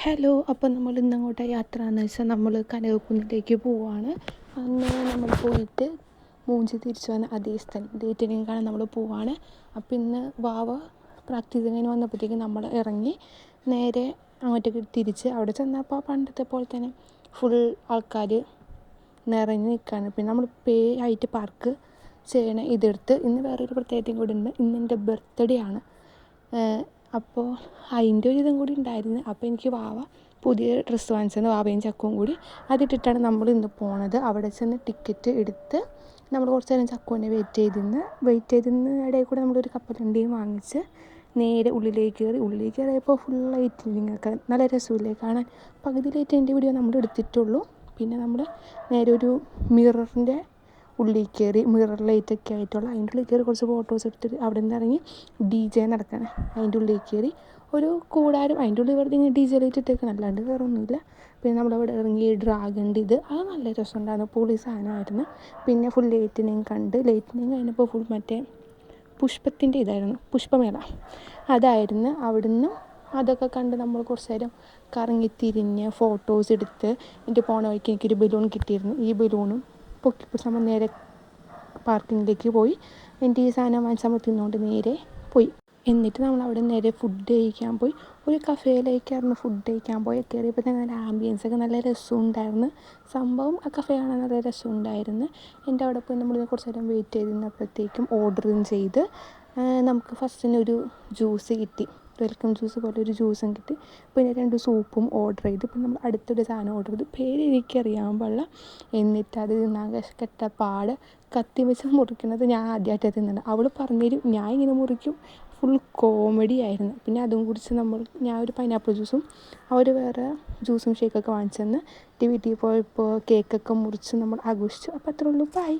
Hello, അപ്പോൾ നമ്മൾ ഇന്ന് അങ്ങോട്ട് യാത്ര എന്ന് വെച്ചാൽ നമ്മൾ കനകക്കുന്നിലേക്ക് പോവാണ്. അന്ന് നമ്മൾ പോയിട്ട് മൂഞ്ചി തിരിച്ചു വന്ന അതേ സ്ഥലം ഡേറ്റിനെയും കാണാൻ നമ്മൾ പോവാണ്. അപ്പോൾ ഇന്ന് വാവ പ്രാക്ടീസ് കഴിഞ്ഞ് വന്നപ്പോഴത്തേക്കും നമ്മൾ ഇറങ്ങി നേരെ അങ്ങോട്ടേക്ക് തിരിച്ച് അവിടെ ചെന്നപ്പോൾ പണ്ടത്തെ പോലെ തന്നെ ഫുൾ ആൾക്കാർ നിറഞ്ഞ് നിൽക്കുകയാണ്. പിന്നെ നമ്മൾ പേ ആയിട്ട് പാർക്ക് ചെയ്യണ ഇതെടുത്ത് ഇന്ന് വേറൊരു പ്രത്യേകതയും കൂടി ഉണ്ട്. ഇന്ന് എൻ്റെ ബർത്ത്ഡേ ആണ്. അപ്പോൾ അതിൻ്റെ ഒരു ഇതും കൂടി ഉണ്ടായിരുന്നു. അപ്പോൾ എനിക്ക് വാവ പുതിയ ഡ്രസ്സ് വാങ്ങിച്ചത് വാവയും ചക്കവും കൂടി അതിട്ടിട്ടാണ് നമ്മൾ ഇന്ന് പോണത്. അവിടെ ചെന്ന് ടിക്കറ്റ് എടുത്ത് നമ്മൾ കുറച്ച് നേരം ചക്കുവിനെ വെയിറ്റ് ചെയ്തിരുന്ന് ഇടയിൽ കൂടെ നമ്മളൊരു കപ്പലണ്ടിയും വാങ്ങിച്ച് നേരെ ഉള്ളിലേക്ക് കയറിയപ്പോൾ ഫുൾ ലൈറ്റിങ്ങൊക്കെ നല്ല രസമില്ലേ കാണാൻ. പകുതി ലൈറ്റിൻ്റെ വീഡിയോ നമ്മൾ എടുത്തിട്ടുള്ളൂ. പിന്നെ നമ്മൾ നേരെ ഒരു മിററിൻ്റെ ഉള്ളിൽ കയറി, മിറർ ലൈറ്റൊക്കെ ആയിട്ടുള്ള അതിൻ്റെ ഉള്ളിൽ കയറി കുറച്ച് ഫോട്ടോസ് എടുത്തിട്ട് അവിടെ നിന്ന് ഇറങ്ങി DJ നടക്കണം. അതിൻ്റെ ഉള്ളിൽ കയറി ഒരു കൂടാരം, അതിൻ്റെ ഉള്ളിൽ വെറുതെ ഇങ്ങനെ DJ ലൈറ്റ് ഇട്ടേക്കണം, അല്ലാണ്ട് വേറെ ഒന്നുമില്ല. പിന്നെ നമ്മളവിടെ ഇറങ്ങി ഡ്രാഗൻ്റെ അത് നല്ല രസമുണ്ടായിരുന്നു, പൊളി സാധനമായിരുന്നു. പിന്നെ ഫുൾ ലൈറ്റിനെയും കഴിഞ്ഞപ്പോൾ ഫുൾ മറ്റേ പുഷ്പത്തിൻ്റെ ഇതായിരുന്നു, പുഷ്പമേള അതായിരുന്നു. അവിടുന്ന് അതൊക്കെ കണ്ട് നമ്മൾ കുറച്ച് നേരം കറങ്ങിത്തിരിഞ്ഞ് ഫോട്ടോസ് എടുത്ത് എൻ്റെ പോണ വഴിക്ക് എനിക്കൊരു ബലൂൺ കിട്ടിയിരുന്നു. ഈ ബലൂണും പൊക്കിപ്പിടിച്ച് നമ്മൾ നേരെ പാർക്കിങ്ങിലേക്ക് പോയി. എൻ്റെ ഈ സാധനം വാങ്ങിച്ച് നമ്മൾ തിന്നുകൊണ്ട് നേരെ പോയി. എന്നിട്ട് നമ്മൾ അവിടെ നേരെ ഫുഡ് കഴിക്കാൻ പോയി. ഒരു കഫേയിലേക്കായിരുന്നു ഫുഡ് കഴിക്കാൻ പോയി. കയറിയപ്പോൾ തന്നെ നല്ല ആംബിയൻസൊക്കെ നല്ല രസമുണ്ടായിരുന്നു. സംഭവം ആ കഫേ കാണാൻ നല്ല രസമുണ്ടായിരുന്നു. എൻ്റെ അവിടെ പോയി നമ്മൾ കുറച്ച് നേരം വെയിറ്റ് ചെയ്തിരുന്നപ്പോഴത്തേക്കും ഓർഡറും ചെയ്ത് നമുക്ക് ഫസ്റ്റിന് ഒരു ജ്യൂസ് കിട്ടി, വെൽക്കം ജ്യൂസ് പോലെ ഒരു ജ്യൂസും കിട്ടി. പിന്നെ 2 സൂപ്പും ഓർഡർ ചെയ്ത്. പിന്നെ നമ്മൾ അടുത്തൊരു സാധനം ഓർഡർ ചെയ്ത്, പേര് എനിക്കറിയാൻ പാടില്ല. എന്നിട്ട് അത് തിന്നാൻ കെട്ട പാട്, കത്തി വെച്ച് മുറിക്കുന്നത് ഞാൻ ആദ്യമായിട്ടാണ് തിന്നുന്നത്. അവൾ പറഞ്ഞുതരും, ഞാൻ ഇങ്ങനെ മുറിക്കും. ഫുൾ കോമഡി ആയിരുന്നു. പിന്നെ അതും കുടിച്ച് ഞാൻ ഒരു പൈനാപ്പിൾ ജ്യൂസും അവർ വേറെ ജ്യൂസും ഷേക്കൊക്കെ വാങ്ങിച്ചെന്ന് വീട്ടിൽ പോയപ്പോൾ കേക്കൊക്കെ മുറിച്ച് നമ്മൾ ആഘോഷിച്ചു. അപ്പോൾ അത്രേ ഉള്ളൂ, ബൈ.